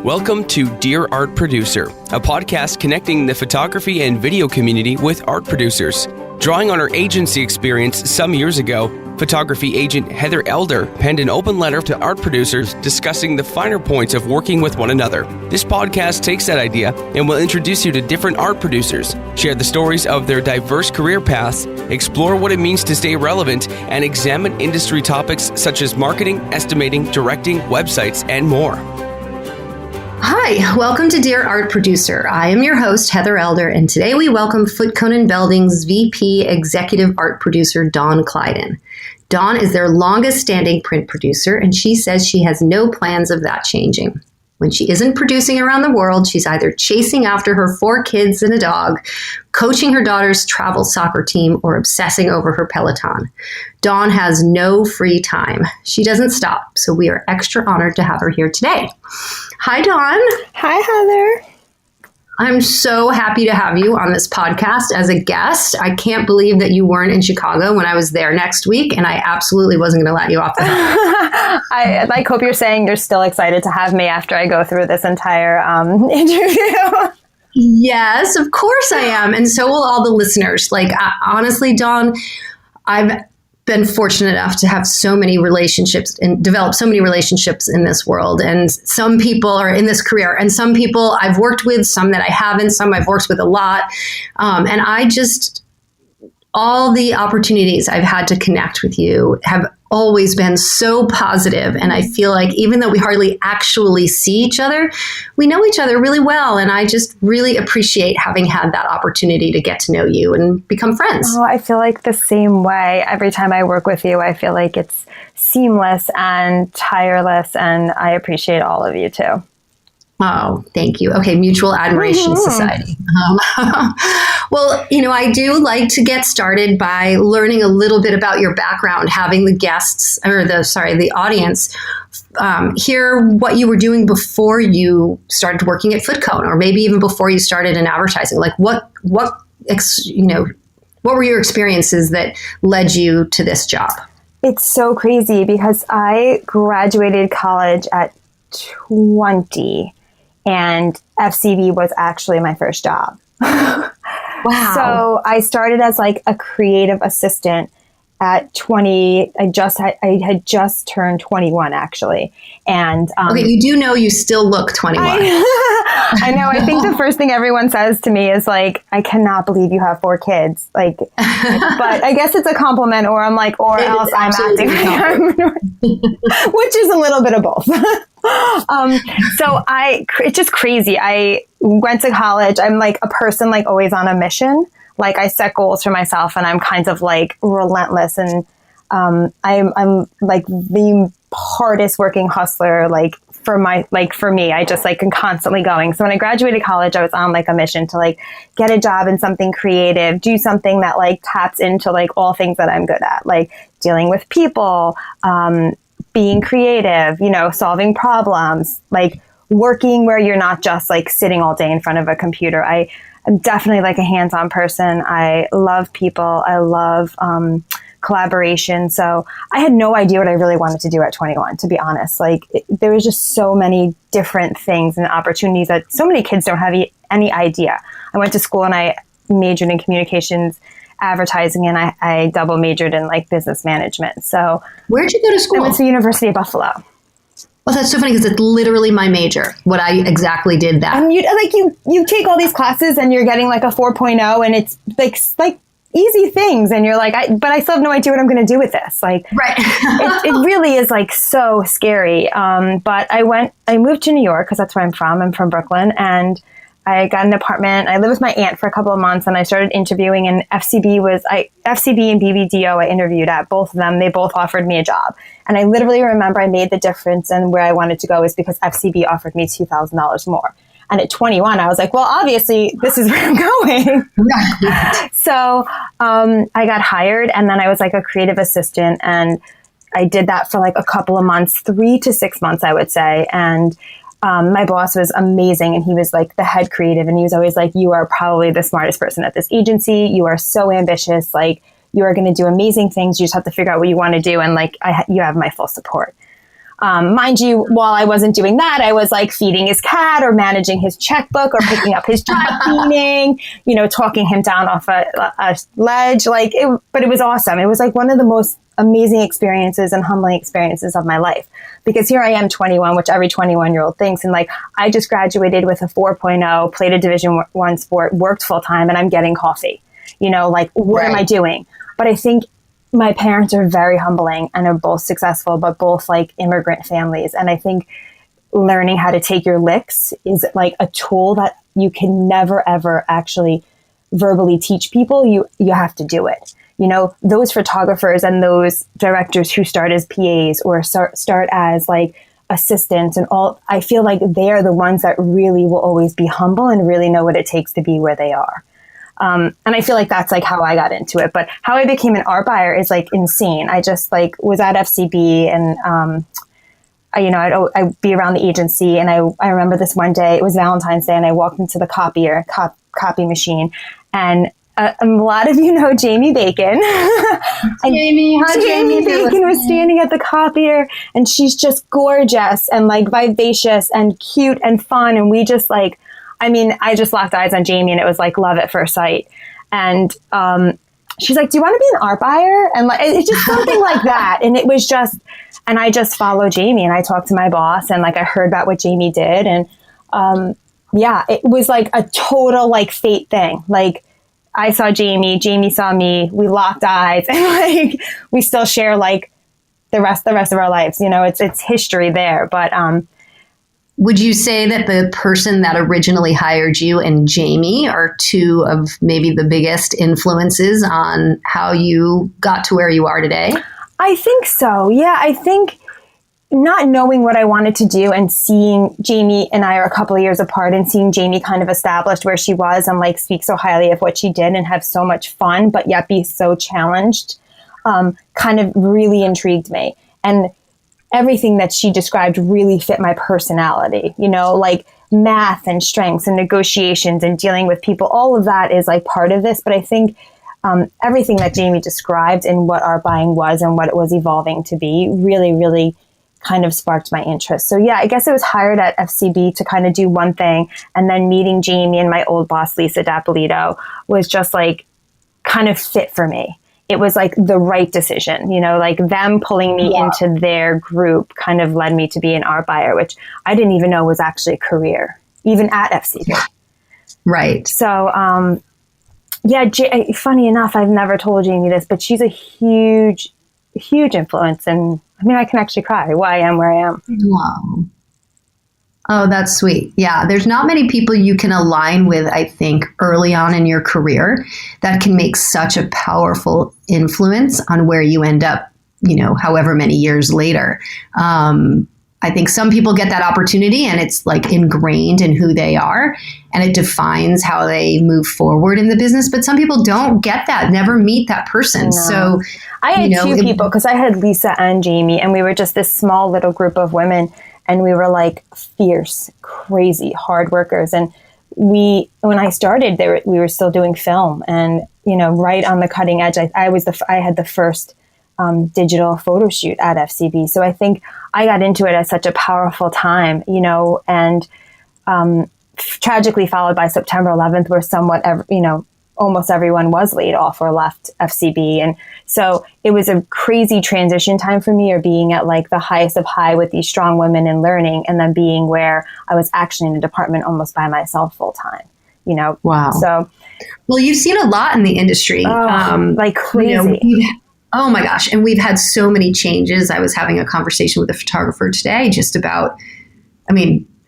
Welcome to Dear Art Producer, a podcast connecting the photography and video community with art producers. Drawing on her agency experience some years ago, photography agent Heather Elder penned an open letter to art producers discussing the finer points of working with one another. This podcast takes that idea and will introduce you to different art producers, share the stories of their diverse career paths, explore what it means to stay relevant, and examine industry topics such as marketing, estimating, directing, websites, and more. Hi, welcome to Dear Art Producer. I am your host, Heather Elder, and today we welcome Foot Cone & Belding's VP Executive Art Producer, Dawn Kleidon. Dawn is their longest-standing print producer, and she says she has no plans of that changing. When she isn't producing around the world, she's either chasing after her 4 kids and a dog, coaching her daughter's travel soccer team, or obsessing over her Peloton. Dawn has no free time. She doesn't stop, so we are extra honored to have her here today. Hi, Dawn. Hi, Heather. I'm so happy to have you on this podcast as a guest. I can't believe that you weren't in Chicago when I was there next week, and I absolutely wasn't going to let you off the hook. I hope you're saying you're still excited to have me after I go through this entire interview. Yes, of course I am, and so will all the listeners. Honestly, Dawn, I've been fortunate enough to have so many relationships and develop so many relationships in this world. And some people are in this career, and some people I've worked with, some that I haven't, some I've worked with a lot. And all the opportunities I've had to connect with you have always been so positive. And I feel like even though we hardly actually see each other, we know each other really well. And I just really appreciate having had that opportunity to get to know you and become friends. Oh, I feel like the same way. Every time I work with you, I feel like it's seamless and tireless. And I appreciate all of you too. Oh, thank you. Okay, Mutual Admiration Society. Well, I do like to get started by learning a little bit about your background, having the guests, or the audience, hear what you were doing before you started working at Foot Cone, or maybe even before you started in advertising. Like what were your experiences that led you to this job? It's so crazy because I graduated college at 20. And FCB was actually my first job. Wow. So I started as like a creative assistant at 20. I had just turned 21 actually. And okay, you do know you still look 21. I know. I think the first thing everyone says to me is like, I cannot believe you have 4 kids. Like, but I guess it's a compliment, or I'm like, or else I'm acting like which is a little bit of both. It's just crazy. I went to college. I'm like a person, like always on a mission. Like I set goals for myself, and I'm kind of like relentless. And I'm like the hardest working hustler. Like for me, I just like am constantly going. So when I graduated college, I was on like a mission to like get a job in something creative, do something that like taps into like all things that I'm good at, like dealing with people, being creative, solving problems, like working where you're not just like sitting all day in front of a computer. I'm definitely like a hands-on person. I love people. I love collaboration. So I had no idea what I really wanted to do at 21, to be honest. Like there was just so many different things and opportunities that so many kids don't have any idea. I went to school and I majored in communications, advertising, and I double majored in like business management. So where'd you go to school? I went to the University of Buffalo. Well, that's so funny because it's literally my major. What I exactly did that. And you take all these classes and you're getting like a 4.0, and it's like easy things, and you're like, but I still have no idea what I'm going to do with this. Like, right. it really is like so scary. But I moved to New York because that's where I'm from. I'm from Brooklyn, and I got an apartment. I lived with my aunt for a couple of months, and I started interviewing, and FCB and BBDO I interviewed at, both of them. They both offered me a job. And I literally remember I made the difference, and where I wanted to go is because FCB offered me $2,000 more. And at 21, I was like, well, obviously this is where I'm going. So I got hired, and then I was like a creative assistant, and I did that for like a couple of months, 3 to 6 months, I would say. And my boss was amazing, and he was like the head creative, and he was always like, you are probably the smartest person at this agency. You are so ambitious. Like, you are going to do amazing things. You just have to figure out what you want to do. And like, you have my full support. Mind you, while I wasn't doing that, I was like feeding his cat or managing his checkbook or picking up his dry cleaning, talking him down off a ledge. But it was awesome. It was like one of the most amazing experiences and humbling experiences of my life, because here I am 21, which every 21-year-old thinks. And I just graduated with a 4.0, played a Division I sport, worked full time, and I'm getting coffee, what am I doing? But I think my parents are very humbling and are both successful, but both like immigrant families. And I think learning how to take your licks is like a tool that you can never, ever actually verbally teach people. You have to do it. Those photographers and those directors who start as PAs or start as like assistants and all, I feel like they're the ones that really will always be humble and really know what it takes to be where they are. And I feel like that's like how I got into it. But how I became an art buyer is like insane. I just like was at FCB and, I'd be around the agency, and I remember this one day, it was Valentine's Day, and I walked into the copy machine, and a lot of you know Jamie Bacon. Jamie Bacon was standing at the copier, and she's just gorgeous and like vivacious and cute and fun. And we just like, I just locked eyes on Jamie, and it was like love at first sight. And she's like, "Do you want to be an art buyer?" And like, it's just something like that. And it was just, and I just followed Jamie, and I talked to my boss, and like I heard about what Jamie did, and it was like a total like fate thing. Like, I saw Jamie saw me, we locked eyes, and like we still share like the rest of our lives. It's history there. But would you say that the person that originally hired you and Jamie are two of maybe the biggest influences on how you got to where you are today? I think so. Yeah, I think not knowing what I wanted to do and seeing Jamie and I are a couple of years apart, and seeing Jamie kind of established where she was and like speak so highly of what she did and have so much fun, but yet be so challenged, kind of really intrigued me. And everything that she described really fit my personality, like math and strengths and negotiations and dealing with people. All of that is like part of this. But I think everything that Jamie described and what art buying was and what it was evolving to be really, really kind of sparked my interest. So yeah, I guess I was hired at FCB to kind of do one thing, and then meeting Jamie and my old boss, Lisa Dapolito, was just like kind of fit for me. It was like the right decision, like them pulling me into their group kind of led me to be an art buyer, which I didn't even know was actually a career, even at FCB. Right. So, funny enough, I've never told Jamie this, but she's a huge, huge influence. And I can actually cry why I am where I am. Wow. Oh, that's sweet. Yeah, there's not many people you can align with, I think, early on in your career that can make such a powerful influence on where you end up, however many years later. I think some people get that opportunity and it's like ingrained in who they are and it defines how they move forward in the business. But some people don't get that, never meet that person. No. So I had two people, because I had Lisa and Jamie, and we were just this small little group of women. And we were like fierce, crazy, hard workers. And when I started, we were still doing film, and right on the cutting edge. I had the first digital photo shoot at FCB. So I think I got into it at such a powerful time, and tragically followed by September 11th, where almost everyone was laid off or left FCB. And so it was a crazy transition time for me, or being at like the highest of high with these strong women and learning, and then being where I was actually in a department almost by myself full time, Wow. So, well, you've seen a lot in the industry. Like crazy. Oh my gosh. And we've had so many changes. I was having a conversation with a photographer today just about,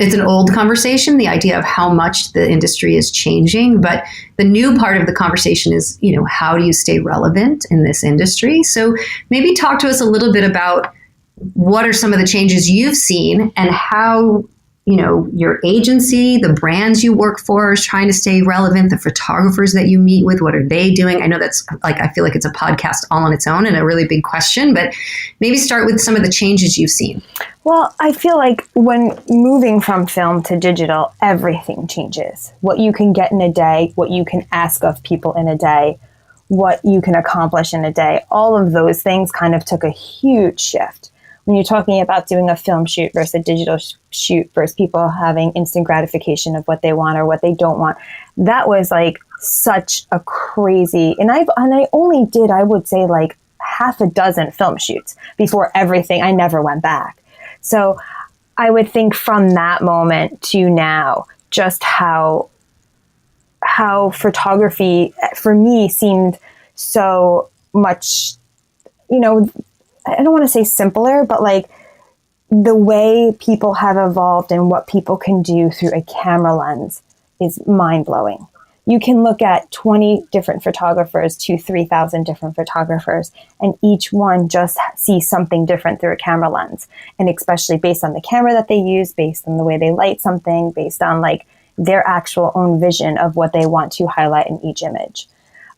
it's an old conversation, the idea of how much the industry is changing. But the new part of the conversation is, how do you stay relevant in this industry? So maybe talk to us a little bit about what are some of the changes you've seen and how, your agency, the brands you work for is trying to stay relevant, the photographers that you meet with, what are they doing? I know that's I feel like it's a podcast all on its own and a really big question, but maybe start with some of the changes you've seen. Well, I feel like when moving from film to digital, everything changes. What you can get in a day, what you can ask of people in a day, what you can accomplish in a day, all of those things kind of took a huge shift. when you're talking about doing a film shoot versus a digital shoot versus people having instant gratification of what they want or what they don't want, that was like such a crazy, and I only did, I would say, like half a dozen film shoots before everything. I never went back. So I would think from that moment to now, just how photography for me seemed so much, I don't want to say simpler, but like the way people have evolved and what people can do through a camera lens is mind blowing. You can look at 20 different photographers to 3,000 different photographers, and each one just sees something different through a camera lens. And especially based on the camera that they use, based on the way they light something, based on like their actual own vision of what they want to highlight in each image.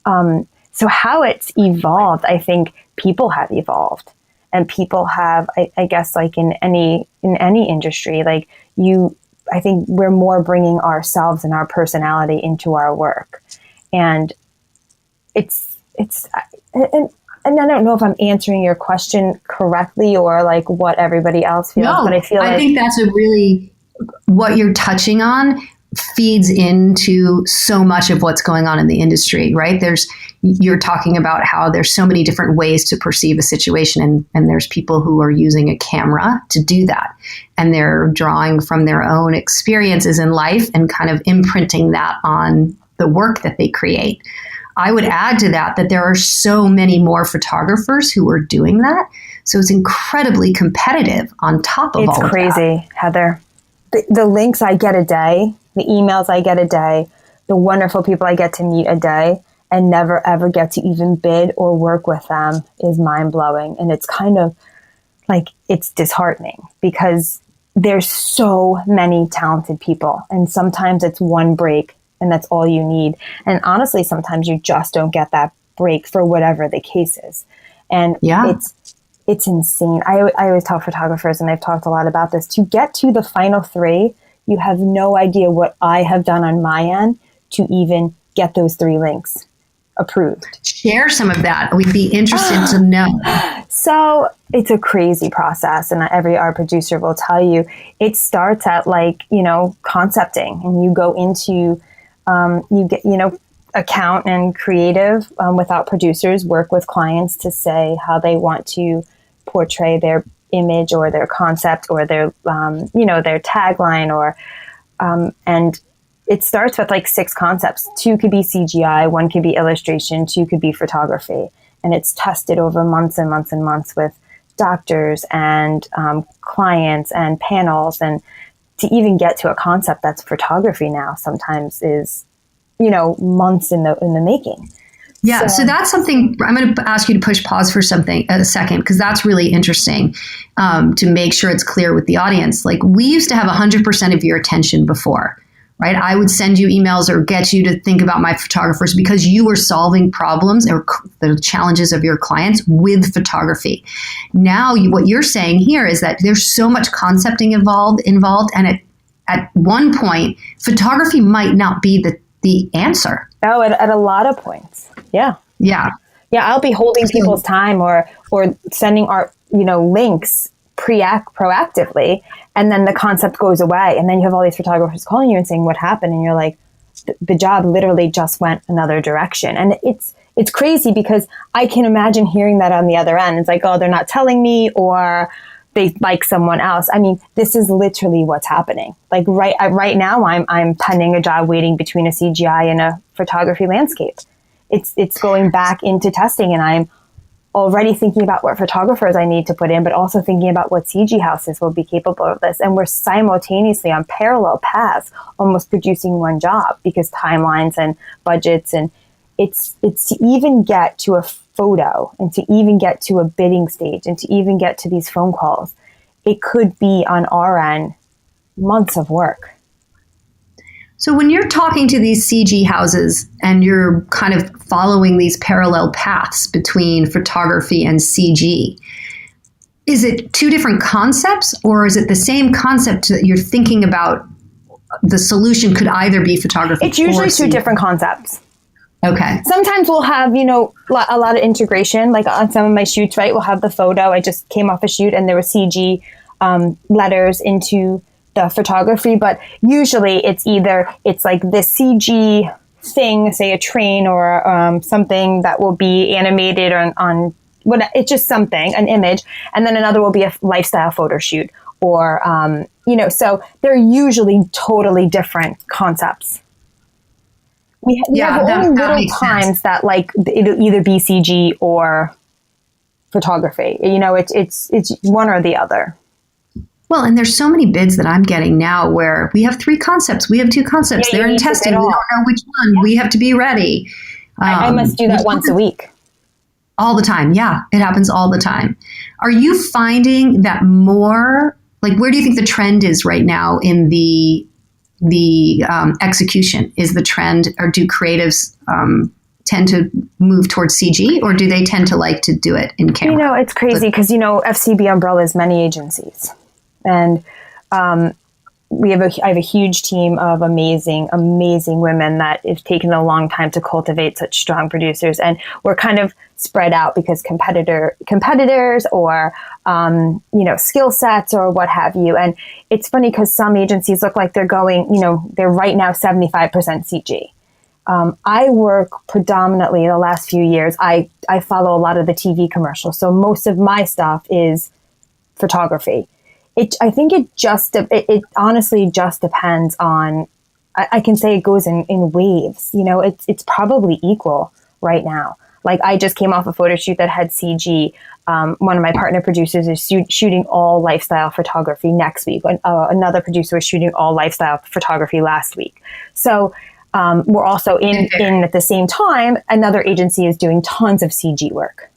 So how it's evolved, I think people have evolved, and people have, I guess, like in any industry, like I think we're more bringing ourselves and our personality into our work. And it's, and I don't know if I'm answering your question correctly or like what everybody else feels, but I feel like, I think that's what you're touching on feeds into so much of what's going on in the industry, right? You're talking about how there's so many different ways to perceive a situation, and there's people who are using a camera to do that. And they're drawing from their own experiences in life and kind of imprinting that on the work that they create. I would add to that there are so many more photographers who are doing that. So it's incredibly competitive on top of all of that. It's crazy, Heather. The links I get a day, the emails I get a day, the wonderful people I get to meet a day and never ever get to even bid or work with them is mind blowing. And it's kind of like, it's disheartening because there's so many talented people, and sometimes it's one break and that's all you need. And honestly, sometimes you just don't get that break for whatever the case is. And it's insane. I always tell photographers, and I've talked a lot about this, to get to the final three, you have no idea what I have done on my end to even get those 3 links approved. Share some of that. We'd be interested to know. So it's a crazy process, and every art producer will tell you it starts at concepting, and you go into, you get, account and creative without producers work with clients to say how they want to portray their image or their concept or their their tagline, or and it starts with like 6 concepts. 2 could be CGI, 1 could be illustration, 2 could be photography, and it's tested over months and months and months with doctors and clients and panels, and to even get to a concept that's photography now sometimes is months in the making. Yeah, so that's something I'm going to ask you to push pause for a second, because that's really interesting to make sure it's clear with the audience. Like, we used to have 100% of your attention before, right? I would send you emails or get you to think about my photographers because you were solving problems or the challenges of your clients with photography. Now, what you're saying here is that there's so much concepting involved, and at one point, photography might not be the answer. Oh, at a lot of points. Yeah. Yeah. Yeah. I'll be holding people's time or sending art, links proactively. And then the concept goes away. And then you have all these photographers calling you and saying what happened. And you're like, the job literally just went another direction. And it's crazy because I can imagine hearing that on the other end. It's like, oh, they're not telling me, or they like someone else. I mean, this is literally what's happening. Like right now, I'm pending a job waiting between a CGI and a photography landscape. It's going back into testing, and I'm already thinking about what photographers I need to put in, but also thinking about what CG houses will be capable of this. And we're simultaneously on parallel paths, almost producing one job because timelines and budgets, and it's to even get to a photo and to even get to a bidding stage and to even get to these phone calls, it could be on our end months of work. So when you're talking to these CG houses and you're kind of following these parallel paths between photography and CG, is it 2 different concepts, or is it the same concept that you're thinking about? The solution could either be photography. It's usually or 2 different concepts. Okay. Sometimes we'll have, a lot of integration, like on some of my shoots, right? We'll have the photo. I just came off a shoot and there were CG letters into the photography, but usually it's like this CG thing, say a train or something that will be animated on what, it's just something, an image. And then another will be a lifestyle photo shoot or, so they're usually totally different concepts. We have only little times that like it'll either be CG or photography. It's one or the other. Well, and there's so many bids that I'm getting now where we have 3 concepts, we have 2 concepts, they're in testing, we don't know which one, we have to be ready. I must do that once a week. All the time, yeah, it happens all the time. Are you finding that more, like where do you think the trend is right now in the execution? Is the trend, or do creatives tend to move towards CG, or do they tend to like to do it in camera? It's crazy because, FCB umbrella is many agencies. And I have a huge team of amazing, amazing women that it's taken a long time to cultivate such strong producers. And we're kind of spread out because competitors or, skill sets or what have you. And it's funny because some agencies look like they're going, they're right now 75% CG. I work predominantly the last few years. I follow a lot of the TV commercials. So most of my stuff is photography. I think it honestly just depends on, I can say it goes in waves. It's probably equal right now. Like I just came off a photo shoot that had CG. One of my partner producers is shooting all lifestyle photography next week. Another producer was shooting all lifestyle photography last week. So we're also in at the same time, another agency is doing tons of CG work.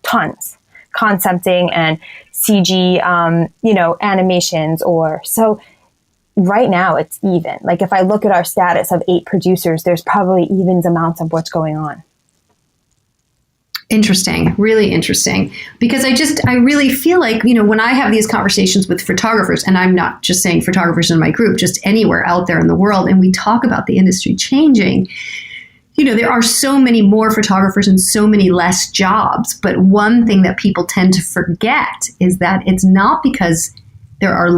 Tons. Concepting and CG, animations so right now it's even. Like if I look at our status of 8 producers, there's probably evens amounts of what's going on. Interesting. Really interesting. Because I really feel like, when I have these conversations with photographers, and I'm not just saying photographers in my group, just anywhere out there in the world, and we talk about the industry changing, there are so many more photographers and so many less jobs. But one thing that people tend to forget is that it's not because there's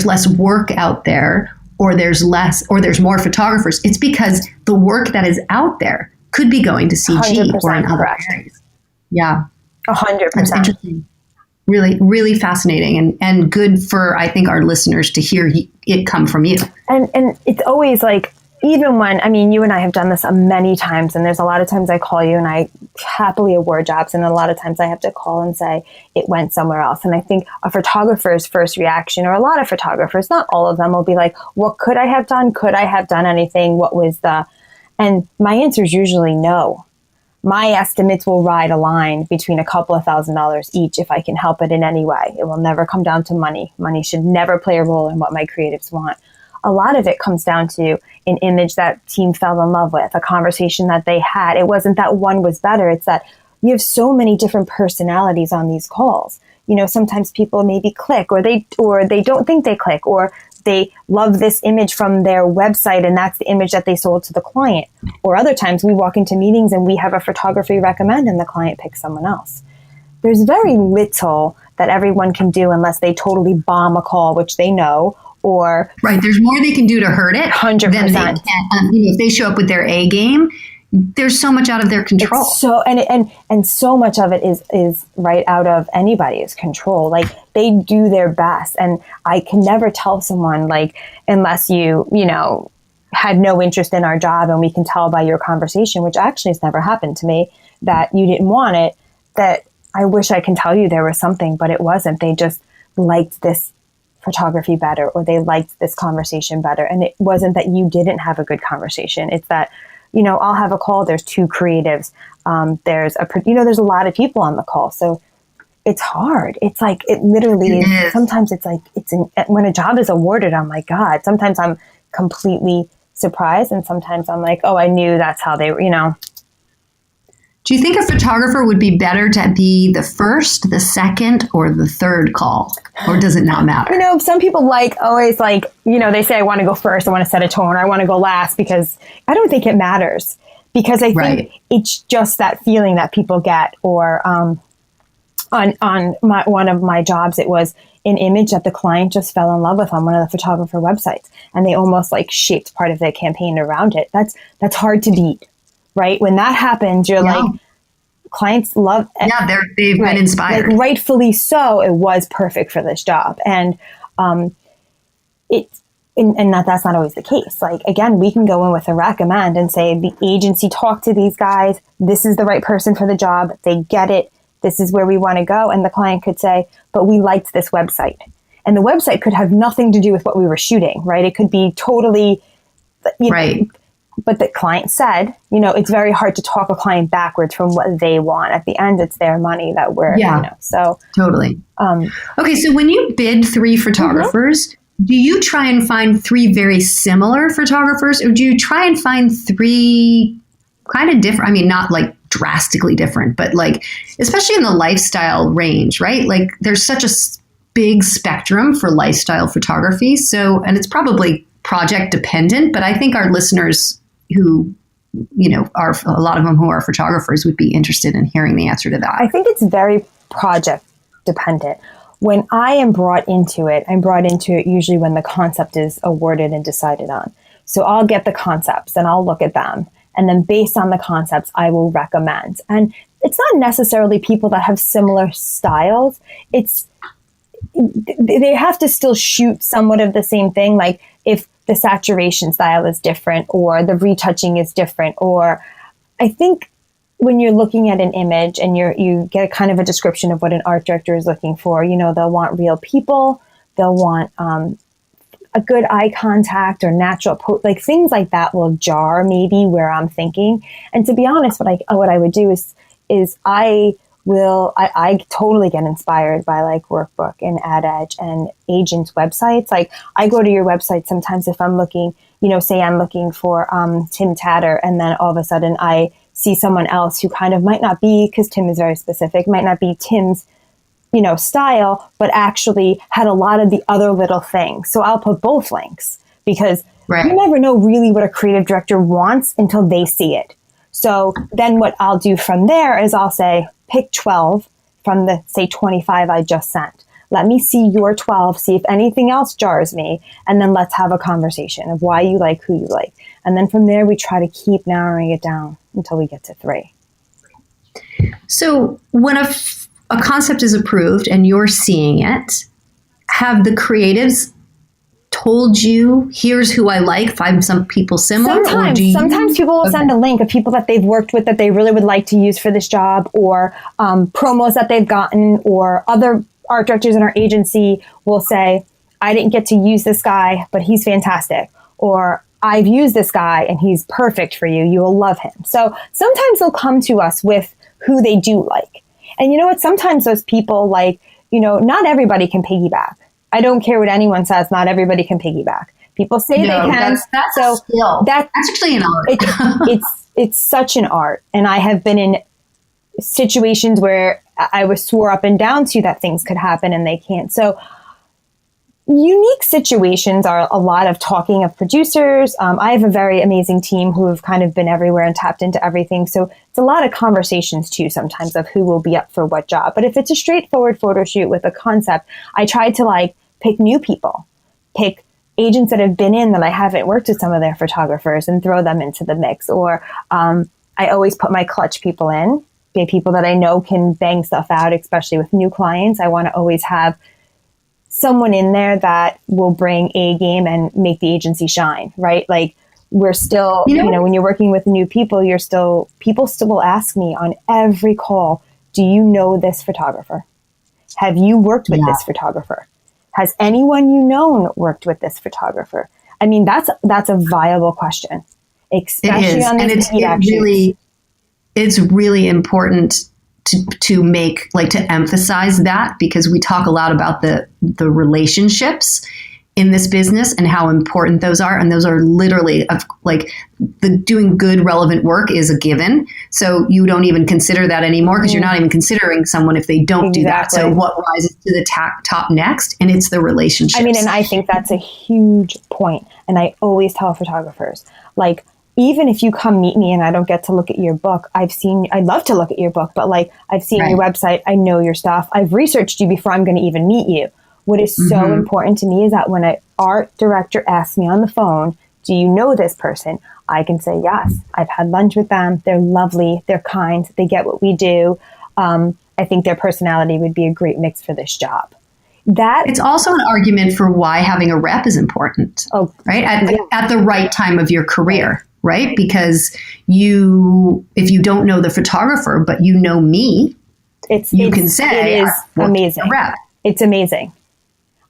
less work out there or there's more photographers. It's because the work that is out there could be going to CG or in other areas. Yeah. 100%. That's interesting. Really, really fascinating and good for, I think, our listeners to hear it come from you. And it's always like, even when, you and I have done this many times, and there's a lot of times I call you and I happily award jobs, and a lot of times I have to call and say it went somewhere else. And I think a photographer's first reaction, or a lot of photographers, not all of them, will be like, what could I have done? Could I have done anything? What was and my answer is usually no. My estimates will ride a line between a couple of $1,000s each if I can help it in any way. It will never come down to money. Money should never play a role in what my creatives want. A lot of it comes down to an image that team fell in love with, a conversation that they had. It wasn't that one was better. It's that you have so many different personalities on these calls. Sometimes people maybe click or they don't think they click, or they love this image from their website and that's the image that they sold to the client. Or other times we walk into meetings and we have a photography recommend and the client picks someone else. There's very little that everyone can do unless they totally bomb a call, which they know. Or right, there's more they can do to hurt it 100%. Than they can. If they show up with their A game, there's so much out of their control. And so much of it is right out of anybody's control. Like they do their best, and I can never tell someone, like, unless you had no interest in our job, and we can tell by your conversation, which actually has never happened to me, that you didn't want it. That I wish I can tell you there was something, but it wasn't. They just liked this photography better, or they liked this conversation better. And it wasn't that you didn't have a good conversation. It's that, I'll have a call, there's 2 creatives. There's a lot of people on the call. So it's hard. It's like, it literally is. Sometimes it's like, when a job is awarded, I'm like, God, sometimes I'm completely surprised. And sometimes I'm like, oh, I knew that's how they were, Do you think a photographer would be better to be the first, the second, or the third call? Or does it not matter? Some people always they say, I want to go first, I want to set a tone, or I want to go last, because I don't think it matters. Because I think it's just that feeling that people get. Or on one of my jobs, it was an image that the client just fell in love with on one of the photographer websites. And they almost shaped part of their campaign around it. That's hard to beat. Right? When that happens, you're clients love it. Yeah, they've been inspired. Rightfully so, it was perfect for this job. And that's not always the case. Again, we can go in with a recommend and say, the agency talked to these guys. This is the right person for the job. They get it. This is where we want to go. And the client could say, but we liked this website. And the website could have nothing to do with what we were shooting, right? It could be totally, but the client said, it's very hard to talk a client backwards from what they want. At the end, it's their money that we're, so. Totally. Okay, so when you bid 3 photographers, do you try and find 3 very similar photographers, or do you try and find 3 kind of different? I mean, not drastically different, but especially in the lifestyle range, right? There's such a big spectrum for lifestyle photography. So, and it's probably project dependent, but I think our listeners who, are a lot of them who are photographers would be interested in hearing the answer to that. I think it's very project dependent. When I am brought into it, I'm brought into it usually when the concept is awarded and decided on. So I'll get the concepts and I'll look at them. And then based on the concepts, I will recommend. And it's not necessarily people that have similar styles. They have to still shoot somewhat of the same thing. If the saturation style is different, or the retouching is different, or I think when you're looking at an image and you get a kind of a description of what an art director is looking for, they'll want real people, they'll want a good eye contact or natural things like that will jar maybe where I'm thinking. And to be honest, what I would do is I totally get inspired by Workbook and AdEdge and agents' websites. I go to your website sometimes if I'm looking, say I'm looking for Tim Tatter, and then all of a sudden I see someone else who kind of might not be, because Tim is very specific, might not be Tim's, style, but actually had a lot of the other little things. So I'll put both links, because you never know really what a creative director wants until they see it. So then what I'll do from there is I'll say, pick 12 from the, say, 25 I just sent. Let me see your 12, see if anything else jars me, and then let's have a conversation of why you like who you like. And then from there, we try to keep narrowing it down until we get to 3. So when a concept is approved and you're seeing it, have the creatives told you, here's who I like, find some people similar? Sometimes people will send a link of people that they've worked with that they really would like to use for this job, or promos that they've gotten, or other art directors in our agency will say, I didn't get to use this guy, but he's fantastic. Or I've used this guy and he's perfect for you. You will love him. So sometimes they'll come to us with who they do like. And you know what? Sometimes those people not everybody can piggyback. I don't care what anyone says. Not everybody can piggyback. People say they can. That's a skill. That's actually an art. It's such an art. And I have been in situations where I was swore up and down to that things could happen and they can't. So unique situations are a lot of talking of producers. I have a very amazing team who have kind of been everywhere and tapped into everything. So it's a lot of conversations too, sometimes, of who will be up for what job. But if it's a straightforward photo shoot with a concept, I try to pick new people, pick agents that have been in that I haven't worked with some of their photographers and throw them into the mix. Or I always put my clutch people in, people that I know can bang stuff out, especially with new clients. I want to always have someone in there that will bring a game and make the agency shine, right? We're still, when you're working with new people, people still will ask me on every call, do you know this photographer? Have you worked with this photographer? Has anyone you known worked with this photographer? I mean, that's a viable question, especially on these it's really important to make, to emphasize that, because we talk a lot about the relationships, in this business and how important those are. And those are literally like the doing good, relevant work is a given. So you don't even consider that anymore because you're not even considering someone if they don't do that. So what rises to the top next? And it's the relationships. I mean, and I think that's a huge point. And I always tell photographers, like, even if you come meet me and I don't get to look at your book, I'd love to look at your book, but like I've seen your website, I know your stuff, I've researched you before I'm going to even meet you. What is so important to me is that when an art director asks me on the phone, do you know this person? I can say, yes, I've had lunch with them. They're lovely. They're kind. They get what we do. I think their personality would be a great mix for this job. It's also an argument for why having a rep is important, right? At the right time of your career. Right? Because if you don't know the photographer, but you know me, you can say, it is amazing. Rep. It's amazing.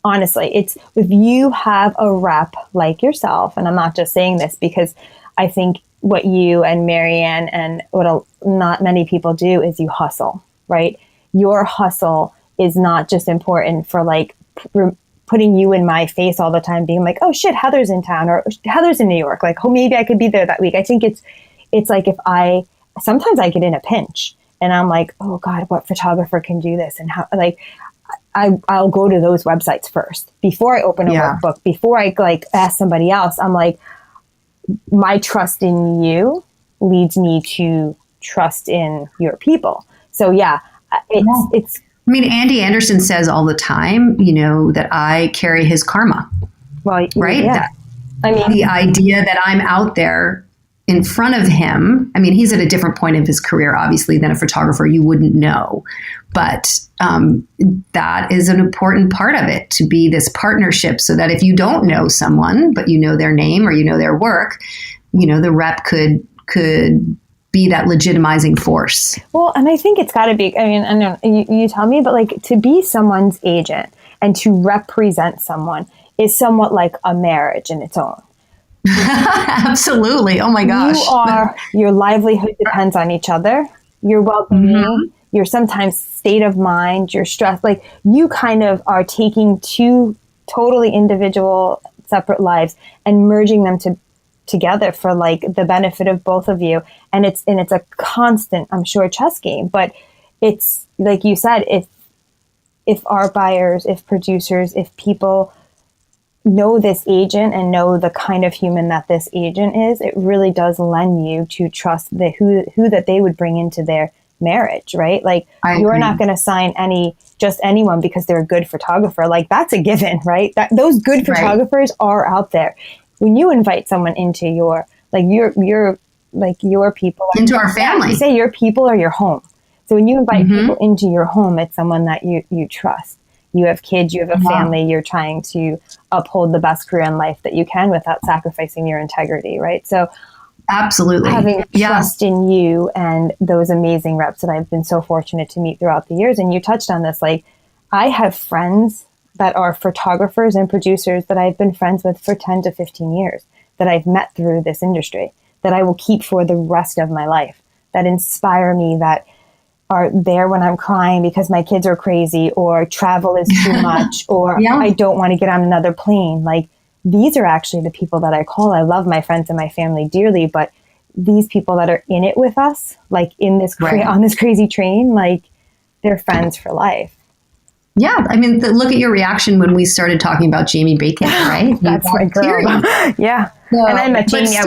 Honestly, if you have a rep like yourself, and I'm not just saying this because I think what you and Marianne and what not many people do is you hustle, right? Your hustle is not just important for like putting you in my face all the time, being like, oh shit, Heather's in town or Heather's in New York. Like, oh, maybe I could be there that week. I think it's like sometimes I get in a pinch and I'm like, oh God, what photographer can do this? And how, like, I'll go to those websites first before I open a workbook, before I like ask somebody else. I'm like, my trust in you leads me to trust in your people. So it's, I mean, Andy Anderson says all the time, that I carry his karma. Well, right? Yeah. The idea that I'm out there in front of him. I mean, he's at a different point of his career, obviously, than a photographer. You wouldn't know. But that is an important part of it, to be this partnership, so that if you don't know someone, but you know their name or you know their work, the rep could be that legitimizing force. Well, and I think it's got to be, I mean, I know you tell me, but like to be someone's agent and to represent someone is somewhat like a marriage in its own. Absolutely. Oh my gosh. Your livelihood depends on each other. Your well-being, your sometimes state of mind, your stress, like you kind of are taking two totally individual separate lives and merging them together for like the benefit of both of you. And it's a constant, I'm sure, chess game, but it's like you said, if art buyers, if producers, if people know this agent and know the kind of human that this agent is, it really does lend you to trust who that they would bring into their marriage, right? Like you're not going to sign just anyone because they're a good photographer. Like that's a given, right? Those good photographers are out there. When you invite someone into your people, into our family, you say your people are your home. So when you invite people into your home, it's someone that you trust. You have kids, you have a family, you're trying to uphold the best career in life that you can without sacrificing your integrity, right? So absolutely, having trust in you and those amazing reps that I've been so fortunate to meet throughout the years. And you touched on this, like I have friends that are photographers and producers that I've been friends with for 10 to 15 years, that I've met through this industry, that I will keep for the rest of my life, that inspire me, that are there when I'm crying because my kids are crazy or travel is too much or I don't want to get on another plane. Like these are actually the people that I call. I love my friends and my family dearly, but these people that are in it with us, like in this on this crazy train, like they're friends for life. Yeah. I mean, look at your reaction when we started talking about Jamie Bacon, right? That's my girl. Yeah. And I met Jamie, I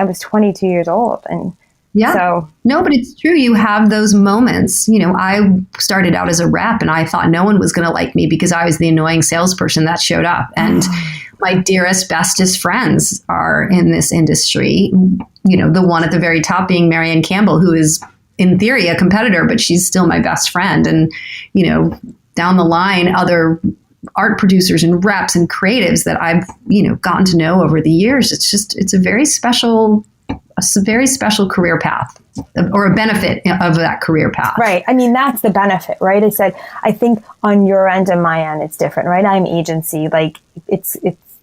was 22 years old. And no, but it's true. You have those moments. I started out as a rep and I thought no one was going to like me because I was the annoying salesperson that showed up. And my dearest, bestest friends are in this industry. The one at the very top being Marianne Campbell, who is in theory a competitor, but she's still my best friend. And, down the line, other art producers and reps and creatives that I've, gotten to know over the years. It's a very special career path, or a benefit of that career path. Right. I mean, that's the benefit, right? I think on your end and my end, it's different, right? I'm agency. Like it's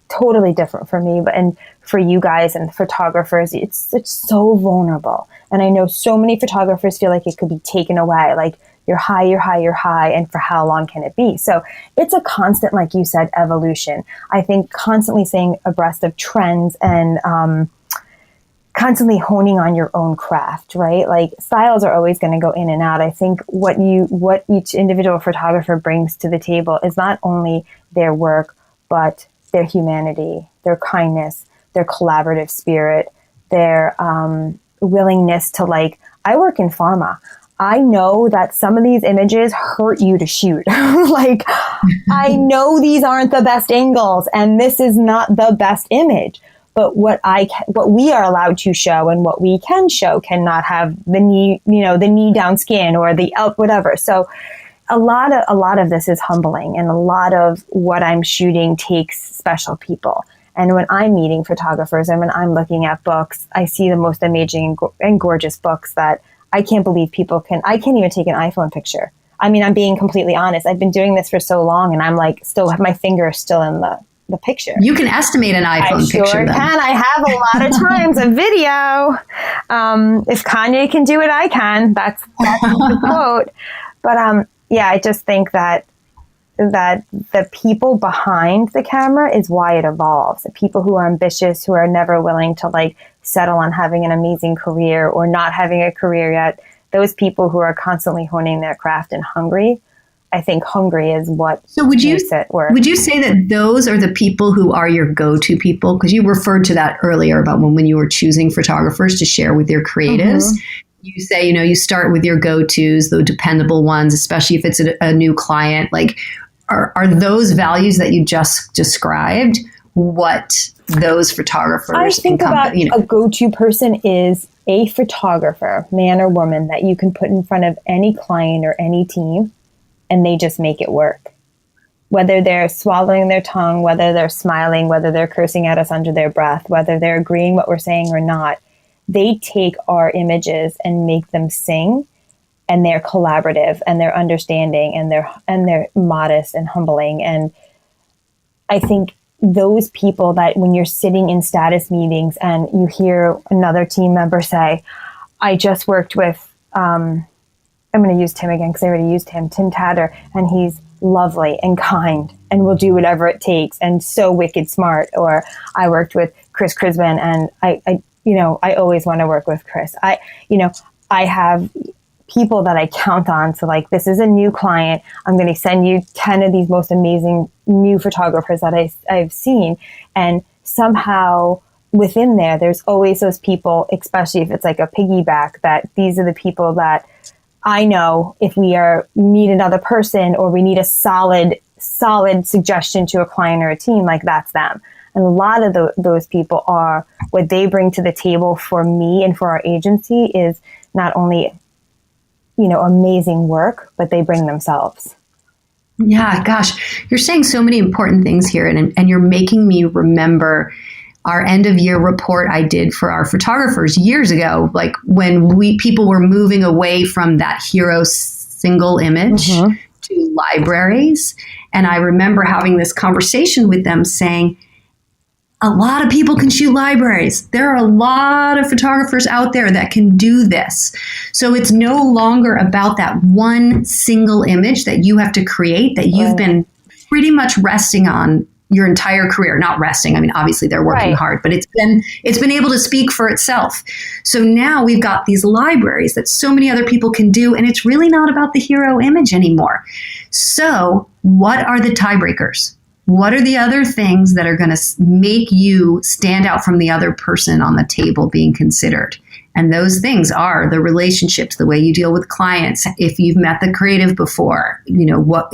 totally different for me, and for you guys and photographers, it's so vulnerable. And I know so many photographers feel like it could be taken away. Like you're high, you're high, you're high, and for how long can it be? So it's a constant, like you said, evolution. I think constantly staying abreast of trends and constantly honing on your own craft, right? Like styles are always going to go in and out. I think what each individual photographer brings to the table is not only their work, but their humanity, their kindness, their collaborative spirit, their willingness to, like, I work in pharma. I know that some of these images hurt you to shoot. Like, I know these aren't the best angles and this is not the best image. But what we are allowed to show and what we can show cannot have the knee down skin or the whatever. So a lot of this is humbling, and a lot of what I'm shooting takes special people. And when I'm meeting photographers and when I'm looking at books, I see the most amazing and gorgeous books that I can't believe I can't even take an iPhone picture. I mean, I'm being completely honest. I've been doing this for so long and I'm like, still have my finger still in the picture. You can estimate an iPhone picture. I sure can. I have a lot of times a video. If Kanye can do it, I can. That's the quote. But yeah, I just think that the people behind the camera is why it evolves. The people who are ambitious, who are never willing to like settle on having an amazing career or not having a career yet. Those people who are constantly honing their craft and hungry. I think hungry is what makes it work. Would you say that those are the people who are your go-to people? Because you referred to that earlier about when you were choosing photographers to share with your creatives. Mm-hmm. You say, you start with your go-tos, the dependable ones, especially if it's a new client. Like, are those values that you just described what those photographers I think about a go-to person is a photographer, man or woman, that you can put in front of any client or any team, and they just make it work. Whether they're swallowing their tongue, whether they're smiling, whether they're cursing at us under their breath, whether they're agreeing what we're saying or not, they take our images and make them sing, and they're collaborative and they're understanding and they're modest and humbling. And I think those people that when you're sitting in status meetings and you hear another team member say, I just worked with, I'm going to use Tim again because I already used him, Tim Tatter, and he's lovely and kind and will do whatever it takes and so wicked smart. Or I worked with Chris Crisman and I always want to work with Chris. I have people that I count on. So like, this is a new client. I'm going to send you 10 of these most amazing new photographers that I've seen. And somehow within there's always those people, especially if it's like a piggyback, that these are the people that I know if we need another person or we need a solid suggestion to a client or a team, like that's them. And a lot of those people are what they bring to the table for me and for our agency is not only, amazing work, but they bring themselves. Yeah, gosh, you're saying so many important things here, and you're making me remember our end of year report I did for our photographers years ago, like when people were moving away from that hero single image mm-hmm. to libraries. And I remember having this conversation with them saying, a lot of people can shoot libraries. There are a lot of photographers out there that can do this. So it's no longer about that one single image that you have to create that you've been pretty much resting on your entire career. Not resting. I mean, obviously they're working hard, but it's been able to speak for itself. So now we've got these libraries that so many other people can do, and it's really not about the hero image anymore. So what are the tiebreakers? What are the other things that are going to make you stand out from the other person on the table being considered? And those things are the relationships, the way you deal with clients. If you've met the creative before,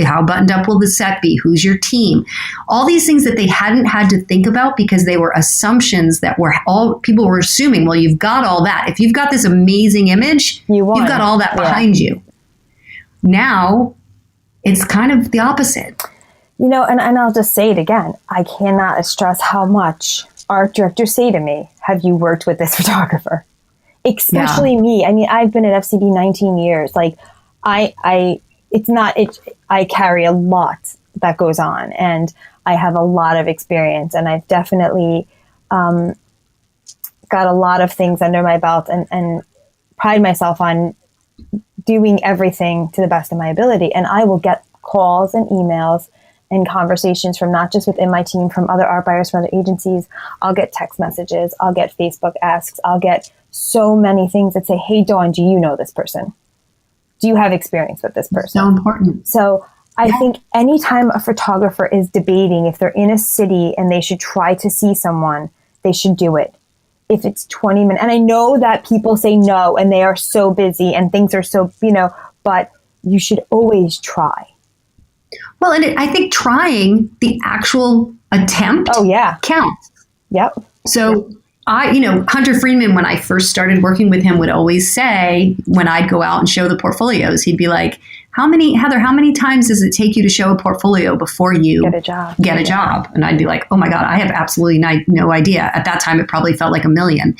how buttoned up will the set be? Who's your team? All these things that they hadn't had to think about because they were assumptions that people were assuming, well, you've got all that. If you've got this amazing image, you've got all that behind you. Now it's kind of the opposite. And I'll just say it again. I cannot stress how much art directors say to me, have you worked with this photographer? Especially me. I mean, I've been at FCB 19 years. Like I carry a lot that goes on, and I have a lot of experience, and I've definitely got a lot of things under my belt and pride myself on doing everything to the best of my ability. And I will get calls and emails and conversations from not just within my team, from other art buyers, from other agencies. I'll get text messages. I'll get Facebook asks. I'll get so many things that say, hey, Dawn, do you know this person? Do you have experience with this person? So important. So I think anytime a photographer is debating if they're in a city and they should try to see someone, they should do it. If it's 20 minutes. And I know that people say no and they are so busy and things are so, but you should always try. Well, and I think trying the actual attempt counts. Yep. So Hunter Freeman, when I first started working with him, would always say, when I'd go out and show the portfolios, he'd be like, how many times does it take you to show a portfolio before you get a job? And I'd be like, oh my God, I have absolutely no idea. At that time, it probably felt like a million.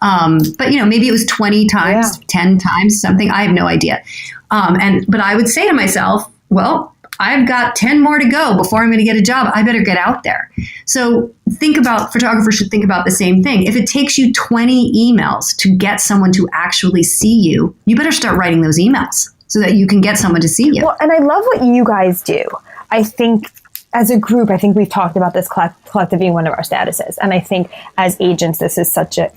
But maybe it was 20 times, 10 times, something. I have no idea. But I would say to myself, well, I've got 10 more to go before I'm going to get a job. I better get out there. So photographers should think about the same thing. If it takes you 20 emails to get someone to actually see you, you better start writing those emails so that you can get someone to see you. Well, and I love what you guys do. I think as a group, I think we've talked about this collective being one of our statuses. And I think as agents, this is such a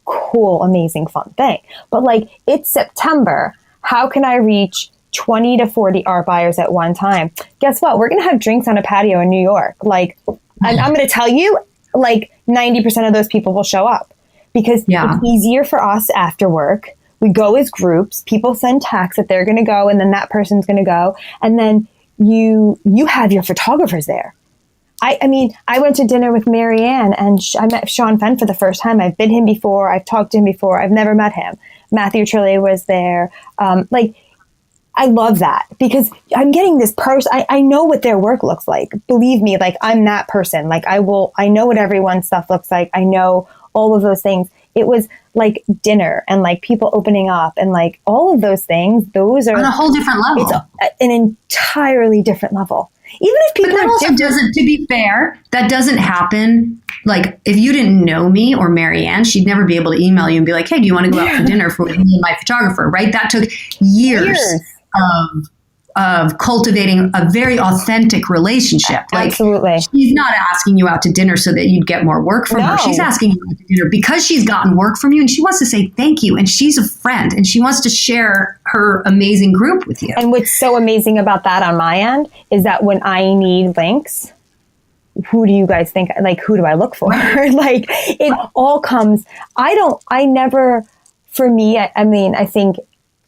cool, amazing, fun thing. But it's September. How can I reach 20 to 40 art buyers at one time? Guess what? We're going to have drinks on a patio in New York. I'm going to tell you, 90% of those people will show up because it's easier for us after work. We go as groups. People send texts that they're going to go, and then that person's going to go. And then you have your photographers there. I went to dinner with Marianne, and I met Sean Fenn for the first time. I've been him before. I've talked to him before. I've never met him. Matthew Trille was there. I love that because I'm getting this person. I know what their work looks like. Believe me, I'm that person. I know what everyone's stuff looks like. I know all of those things. It was dinner and people opening up and all of those things. Those are on a whole different level. It's an entirely different level. Even if people that also doesn't, to be fair, that doesn't happen. If you didn't know me or Marianne, she'd never be able to email you and be like, hey, do you want to go out for dinner for me and my photographer, right? That took years. Of cultivating a very authentic relationship. Absolutely. She's not asking you out to dinner so that you'd get more work from her. She's asking you out to dinner because she's gotten work from you and she wants to say thank you. And she's a friend and she wants to share her amazing group with you. And what's so amazing about that on my end is that when I need links, who do you guys think, who do I look for? It all comes, for me, I think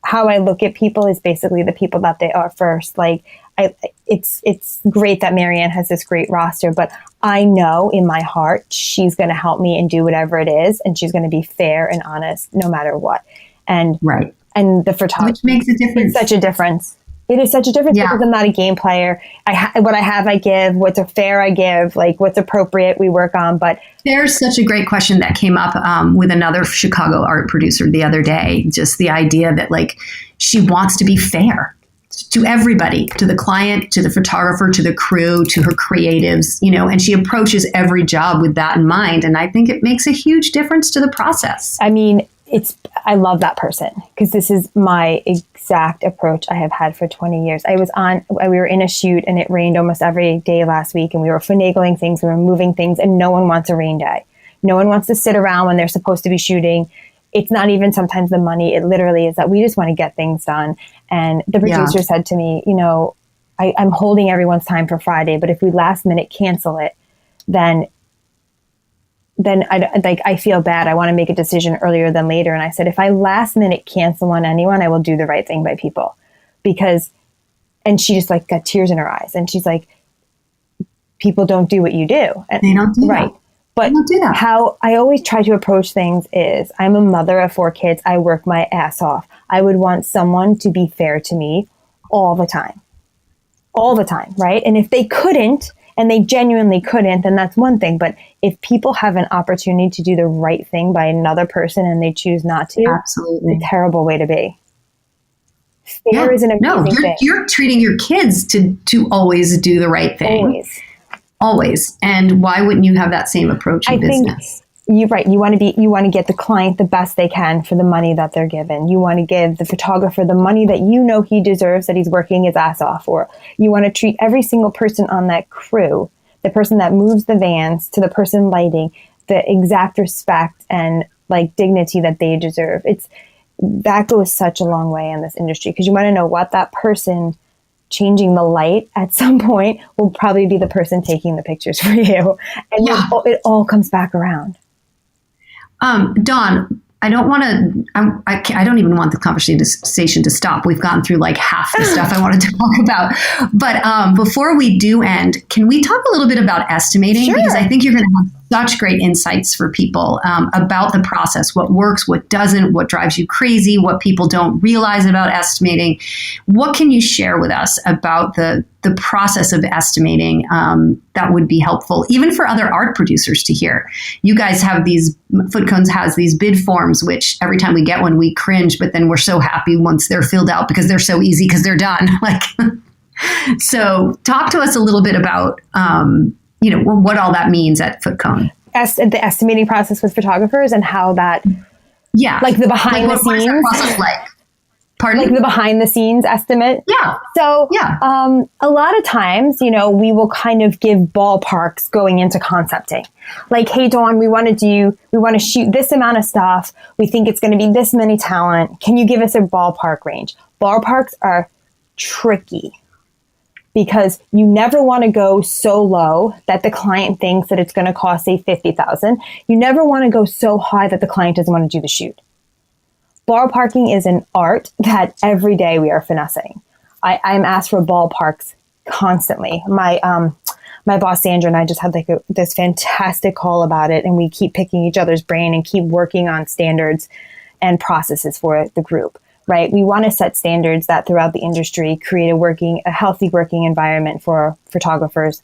how I look at people is basically the people that they are first. It's great that Marianne has this great roster, but I know in my heart she's going to help me and do whatever it is, and she's going to be fair and honest no matter what. And and the photography, which makes a difference. It's such a difference. It is such a difference because I'm not a game player. What I have, I give. What's fair, I give. What's appropriate, we work on. But there's such a great question that came up with another Chicago art producer the other day. Just the idea that she wants to be fair to everybody, to the client, to the photographer, to the crew, to her creatives, and she approaches every job with that in mind. And I think it makes a huge difference to the process. I love that person because this is my exact approach I have had for 20 years. We were in a shoot and it rained almost every day last week and we were finagling things, we were moving things, and no one wants a rain day. No one wants to sit around when they're supposed to be shooting. It's not even sometimes the money. It literally is that we just want to get things done. And the producer said to me, I'm holding everyone's time for Friday, but if we last minute cancel it, then I feel bad. I want to make a decision earlier than later. And I said, if I last minute cancel on anyone, I will do the right thing by people and she just got tears in her eyes. And she's like, people don't do what you do. And they don't do that. But how I always try to approach things is I'm a mother of 4 kids. I work my ass off. I would want someone to be fair to me all the time, right? And if they couldn't, and they genuinely couldn't, then that's one thing. But if people have an opportunity to do the right thing by another person and they choose not to, absolutely, it's a terrible way to be. Fair is an amazing thing. You're treating your kids to always do the right thing. Always. And why wouldn't you have that same approach in business? you're right. You want to get the client the best they can for the money that they're given. You want to give the photographer the money that you know he deserves, that he's working his ass off for. You want to treat every single person on that crew, the person that moves the vans to the person lighting, the exact respect and like dignity that they deserve. That goes such a long way in this industry, because you want to know what that person changing the light at some point will probably be the person taking the pictures for you. And it all comes back around. Dawn, I don't want to, I don't even want the conversation to stop. We've gone through like half the stuff I wanted to talk about. But before we do end, can we talk a little bit about estimating? Sure. Because I think you're going to have such great insights for people about the process, what works, what doesn't, what drives you crazy, what people don't realize about estimating. What can you share with us about the process of estimating that would be helpful, even for other art producers to hear? You guys have FootCones has these bid forms, which every time we get one, we cringe, but then we're so happy once they're filled out because they're so easy because they're done. So talk to us a little bit about what all that means at FootCone. The estimating process with photographers and how that, like the behind the scenes. What's that process like? Pardon? Like the behind the scenes estimate. Yeah. So a lot of times, we will kind of give ballparks going into concepting. Like, hey, Dawn, we want to shoot this amount of stuff. We think it's going to be this many talent. Can you give us a ballpark range? Ballparks are tricky because you never want to go so low that the client thinks that it's going to cost, say, $50,000. You never want to go so high that the client doesn't want to do the shoot. Ballparking is an art that every day we are finessing. I'm asked for ballparks constantly. My boss, Sandra, and I just had this fantastic call about it, and we keep picking each other's brain and keep working on standards and processes for the group, right? We want to set standards that throughout the industry create a healthy working environment for photographers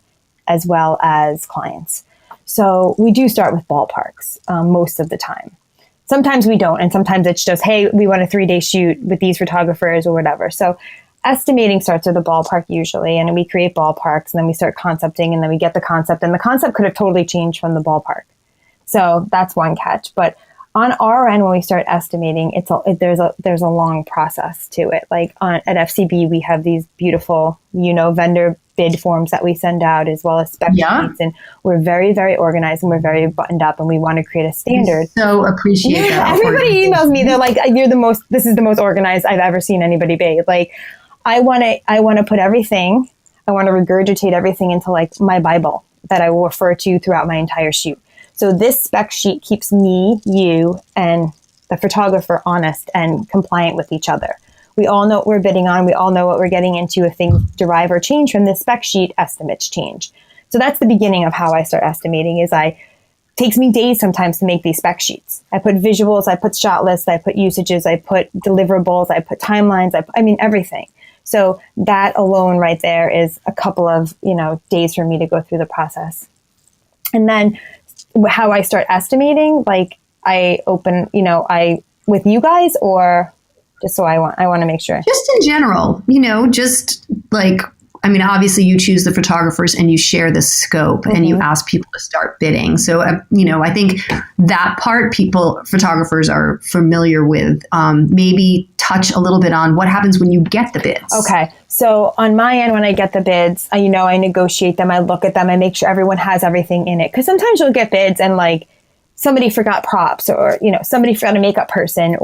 as well as clients. So we do start with ballparks most of the time. Sometimes we don't, and sometimes it's just, hey, we want a 3-day shoot with these photographers or whatever. So estimating starts with a ballpark usually, and we create ballparks, and then we start concepting, and then we get the concept, and the concept could have totally changed from the ballpark. So that's one catch. But on our end, when we start estimating, there's a long process to it. Like at FCB, we have these beautiful, vendor bid forms that we send out, as well as spec sheets, and we're very, very organized, and we're very buttoned up, and we want to create a standard. So appreciate that. Everybody emails me. They're like, this is the most organized I've ever seen anybody be. Like, I want to put everything, I want to regurgitate everything into like my Bible that I will refer to throughout my entire shoot. So this spec sheet keeps me, you, and the photographer honest and compliant with each other. We all know what we're bidding on. We all know what we're getting into. If things derive or change from this spec sheet, estimates change. So that's the beginning of how I start estimating. Takes me days sometimes to make these spec sheets. I put visuals, I put shot lists, I put usages, I put deliverables, I put timelines, everything. So that alone right there is a couple of, days for me to go through the process. And then how I start estimating, like I open, with you guys, or just so I want to make sure. Just in general, just like, obviously you choose the photographers and you share the scope and you ask people to start bidding. So, I think that part photographers are familiar with. Maybe touch a little bit on what happens when you get the bids. Okay. So on my end, when I get the bids, I negotiate them. I look at them. I make sure everyone has everything in it. Because sometimes you'll get bids and like somebody forgot props, or, somebody forgot a makeup person,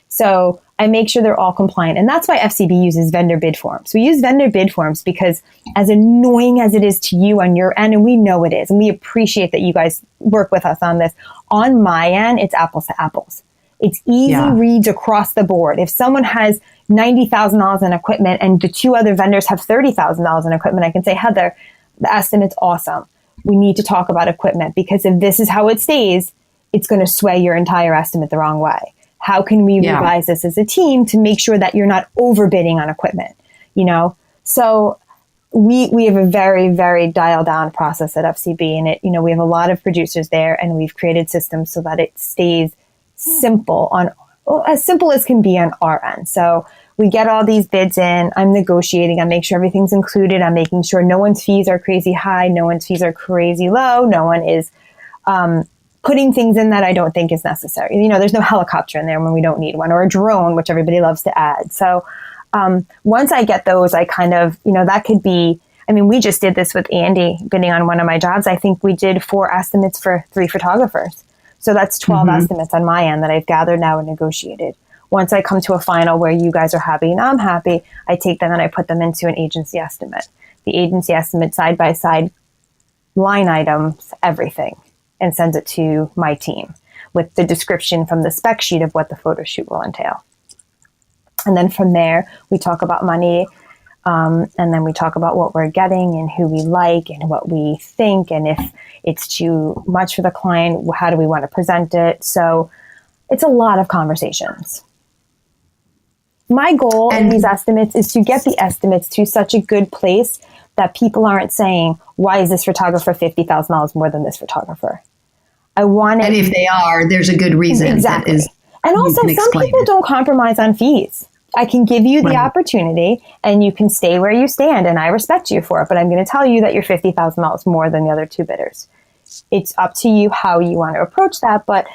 so I make sure they're all compliant. And that's why FCB uses vendor bid forms. We use vendor bid forms because, as annoying as it is to you on your end, and we know it is, and we appreciate that you guys work with us on this, on my end, it's apples to apples. It's easy reads across the board. If someone has $90,000 in equipment and the two other vendors have $30,000 in equipment, I can say, Heather, the estimate's awesome. We need to talk about equipment, because if this is how it stays, it's going to sway your entire estimate the wrong way. How can we revise this as a team to make sure that you're not overbidding on equipment? So we have a very, very dialed down process at FCB, and we have a lot of producers there, and we've created systems so that it stays simple as simple as can be on our end. So we get all these bids in, I'm negotiating, I make sure everything's included, I'm making sure no one's fees are crazy high, no one's fees are crazy low, no one is putting things in that I don't think is necessary. You know, there's no helicopter in there when we don't need one, or a drone, which everybody loves to add. So once I get those, I kind of, you know, that could be, I mean, we just did this with Andy bidding on one of my jobs. I think we did 4 estimates for 3 photographers. So that's 12 estimates on my end that I've gathered now and negotiated. Once I come to a final where you guys are happy and I'm happy, I take them and I put them into an agency estimate. The agency estimate side by side, line items, everything, and sends it to my team with the description from the spec sheet of what the photo shoot will entail. And then from there, we talk about money, and then we talk about what we're getting and who we like and what we think, and if it's too much for the client, how do we want to present it? So it's a lot of conversations. My goal in these estimates is to get the estimates to such a good place that people aren't saying, why is this photographer $50,000 more than this photographer? I want it. And if they are, there's a good reason. Exactly. That is, and also, some people don't compromise on fees. I can give you the opportunity and you can stay where you stand, and I respect you for it, but I'm going to tell you that you're $50,000 more than the other 2 bidders. It's up to you how you want to approach that. But,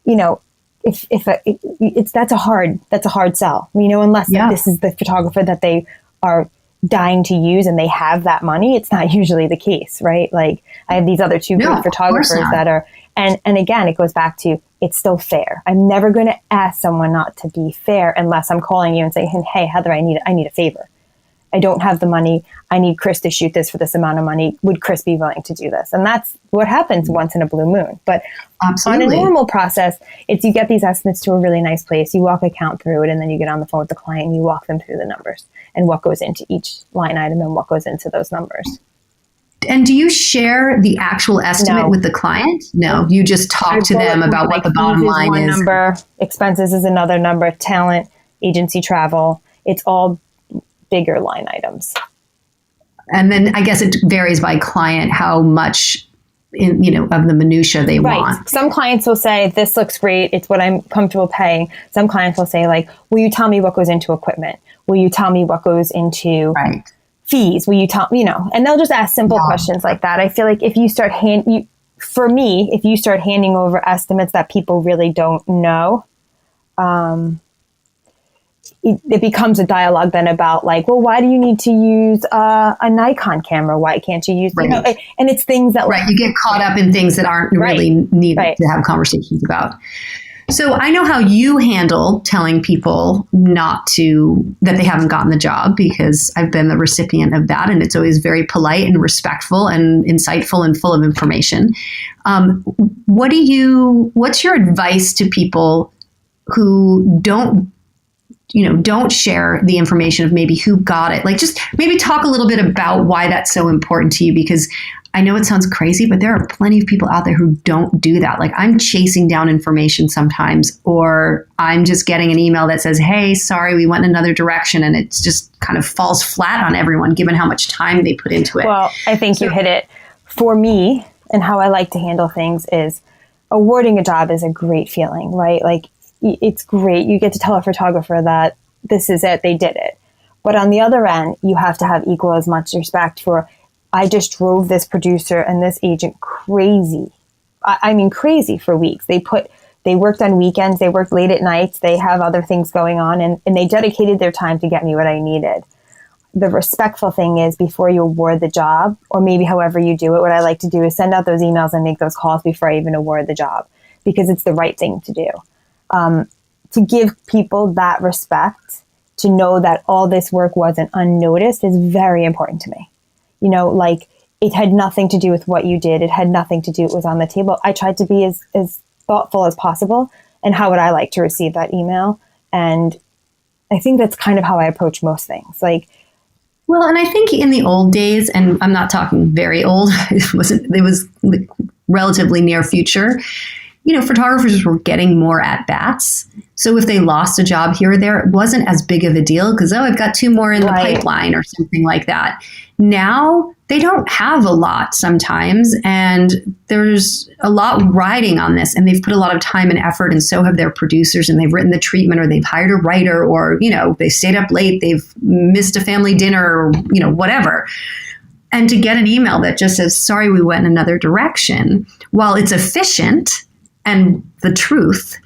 you know, that's a hard sell, you know, unless this is the photographer that they are dying to use and they have that money. It's not usually the case, right? Like, I have these other 2 good photographers that are, and again, it goes back to, it's still fair. I'm never going to ask someone not to be fair unless I'm calling you and saying, hey, Heather, I need a favor. I don't have the money. I need Chris to shoot this for this amount of money. Would Chris be willing to do this? And that's what happens once in a blue moon. But on a normal process, it's you get these estimates to a really nice place. You walk account through it, and then you get on the phone with the client and you walk them through the numbers and what goes into each line item and what goes into those numbers. And do you share the actual estimate with the client? No, you just talk to them about what the bottom line is. One number, expenses is another number, talent, agency travel. It's all bigger line items. And then I guess it varies by client how much of the minutia they want. Some clients will say, this looks great. It's what I'm comfortable paying. Some clients will say, like, will you tell me what goes into equipment? Will you tell me what goes into fees? Will you tell, and they'll just ask simple questions like that. I feel like if you start if you start handing over estimates that people really don't know, it becomes a dialogue then about, like, well, why do you need to use a Nikon camera? Why can't you use, and it's things that, you get caught up in things that aren't really needed to have conversations about. So I know how you handle telling people that they haven't gotten the job, because I've been the recipient of that, and it's always very polite and respectful and insightful and full of information. What's your advice to people who don't share the information of maybe who got it? Like, just maybe talk a little bit about why that's so important to you, because I know it sounds crazy, but there are plenty of people out there who don't do that. Like, I'm chasing down information sometimes, or I'm just getting an email that says, hey, sorry, we went in another direction. And it just kind of falls flat on everyone, given how much time they put into it. Well, I think you hit it. For me, and how I like to handle things is, awarding a job is a great feeling, right? Like, it's great. You get to tell a photographer that this is it, they did it. But on the other end, you have to have equal as much respect for, I just drove this producer and this agent crazy. I mean, crazy for weeks. They worked on weekends, they worked late at nights, they have other things going on, and they dedicated their time to get me what I needed. The respectful thing is, before you award the job, or maybe however you do it, what I like to do is send out those emails and make those calls before I even award the job, because it's the right thing to do. To give people that respect, to know that all this work wasn't unnoticed, is very important to me. Like, it had nothing to do with what you did. It had nothing to do, it was on the table. I tried to be as thoughtful as possible. And how would I like to receive that email? And I think that's kind of how I approach most things. Like, well, and I think in the old days, and I'm not talking very old, it was relatively near future, photographers were getting more at bats. So if they lost a job here or there, it wasn't as big of a deal, because, I've got 2 more in the pipeline or something like that. Now they don't have a lot sometimes, and there's a lot riding on this, and they've put a lot of time and effort, and so have their producers, and they've written the treatment, or they've hired a writer, or, they stayed up late, they've missed a family dinner, or, whatever. And to get an email that just says, sorry, we went in another direction, while it's efficient, and the truth,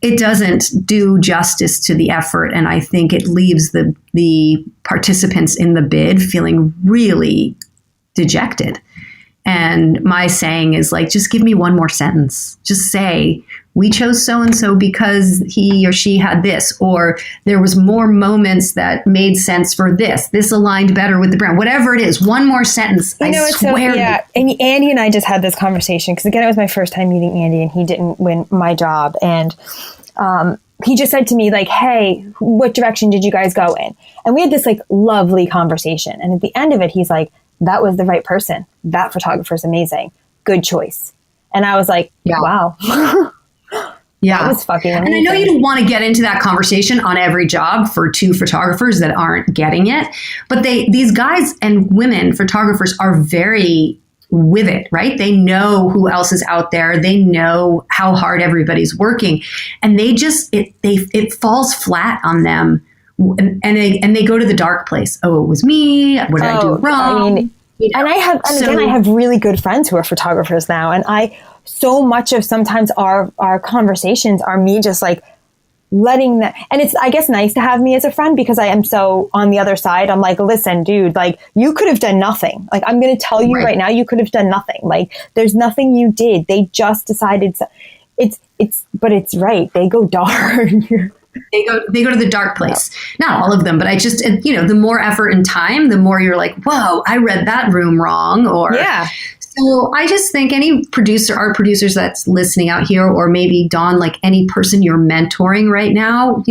it doesn't do justice to the effort. And I think it leaves the participants in the bid feeling really dejected. And my saying is like, just give me one more sentence. Just say, we chose so-and-so because he or she had this, or there was more moments that made sense for this. This aligned better with the brand. Whatever it is, one more sentence. I swear. And Andy and I just had this conversation because, again, it was my first time meeting Andy, and he didn't win my job. And he just said to me, like, hey, what direction did you guys go in? And we had this like lovely conversation. And at the end of it, he's like, that was the right person. That photographer's amazing. Good choice. And I was like, wow. Yeah. That was fucking amazing. And I know you don't want to get into that conversation on every job for two photographers that aren't getting it. But these guys and women photographers are very with it, right? They know who else is out there. They know how hard everybody's working. And they just, it falls flat on them. And they go to the dark place. Oh, it was me. What did I do wrong? I mean, and I have really good friends who are photographers now. And so much of sometimes our conversations are me just like letting that, and it's, I guess, nice to have me as a friend because I am so on the other side. I'm like, listen, dude, like you could have done nothing. Like, I'm going to tell you right now, you could have done nothing. Like, there's nothing you did. They just decided but it's right. They go dark. They go to the dark place. Not all of them, but I just, the more effort and time, the more you're like, whoa, I read that room wrong. Or so I just think any art producers that's listening out here, or maybe Dawn, like any person you're mentoring right now,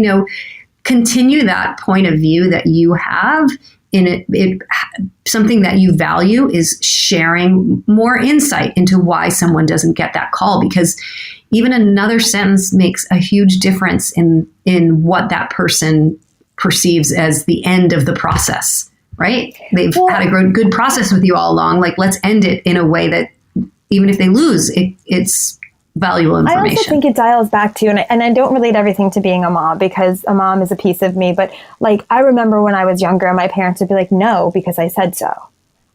continue that point of view that you have in it. Something that you value is sharing more insight into why someone doesn't get that call, because even another sentence makes a huge difference in what that person perceives as the end of the process, right? They've had a good process with you all along. Like, let's end it in a way that even if they lose, it's valuable information. I also think it dials back to, and I don't relate everything to being a mom because a mom is a piece of me, but like, I remember when I was younger, my parents would be like, no, because I said so.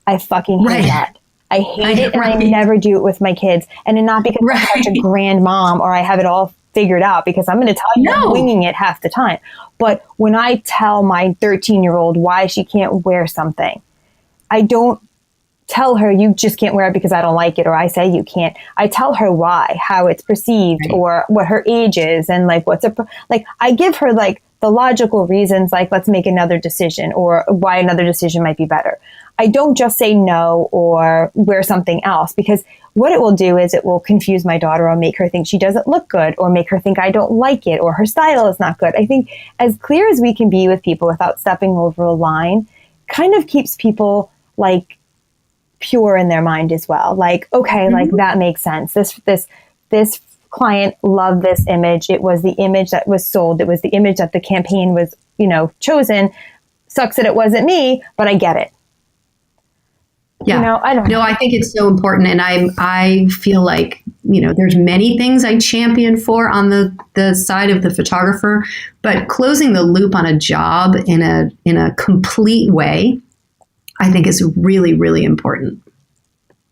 I fucking hate that. I hate it, and I never do it with my kids. And not because I'm such a grand mom or I have it all figured out, because I'm going to tell you I'm winging it half the time. But when I tell my 13-year-old why she can't wear something, I don't tell her you just can't wear it because I don't like it, or I say you can't. I tell her why, how it's perceived, or what her age is, and like I give her like the logical reasons, like let's make another decision, or why another decision might be better. I don't just say no or wear something else, because what it will do is it will confuse my daughter or make her think she doesn't look good, or make her think I don't like it, or her style is not good. I think as clear as we can be with people without stepping over a line kind of keeps people like pure in their mind as well. Like, okay, like that makes sense. This client loved this image. It was the image that was sold. It was the image that the campaign was, chosen. Sucks that it wasn't me, but I get it. Yeah. I think it's so important. And I feel like, there's many things I champion for on the side of the photographer, but closing the loop on a job in a complete way, I think is really, really important.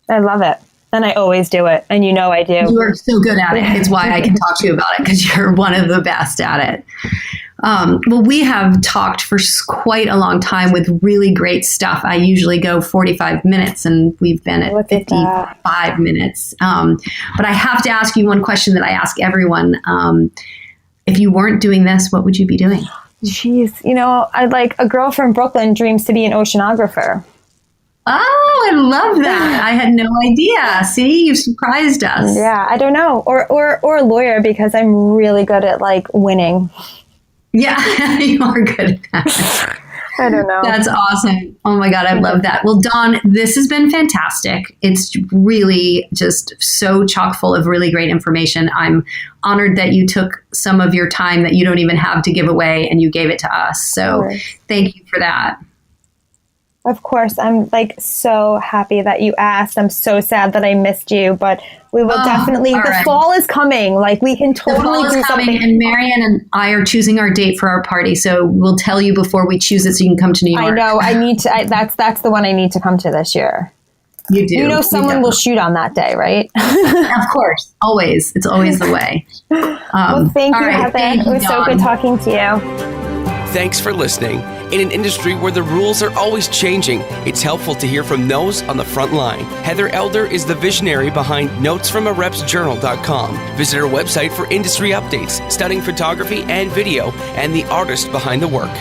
I love it. And I always do it. And I do. You are so good at it. It's why I can talk to you about it, because you're one of the best at it. Well, we have talked for quite a long time with really great stuff. I usually go 45 minutes and we've been at 55 minutes. But I have to ask you one question that I ask everyone. If you weren't doing this, what would you be doing? Jeez, I'd like a girl from Brooklyn dreams to be an oceanographer. Oh, I love that. I had no idea. See, you've surprised us. Yeah, I don't know. Or a lawyer, because I'm really good at like winning. Yeah, you are good at that. I don't know. That's awesome. Oh my God, I love that. Well, Dawn, this has been fantastic. It's really just so chock full of really great information. I'm honored that you took some of your time that you don't even have to give away and you gave it to us. So thank you for that. Of course. I'm like so happy that you asked. I'm so sad that I missed you, but we will definitely, the fall is coming. Like we can totally do something. And Marianne and I are choosing our date for our party. So we'll tell you before we choose it so you can come to New York. I know. I need to, that's the one I need to come to this year. You do. You know someone will shoot on that day, right? Of course. Always. It's always the way. Well, thank you, Heather. It was so good talking to you. Thanks for listening. In an industry where the rules are always changing, it's helpful to hear from those on the front line. Heather Elder is the visionary behind notesfromarepsjournal.com. Visit her website for industry updates, stunning photography and video, and the artist behind the work.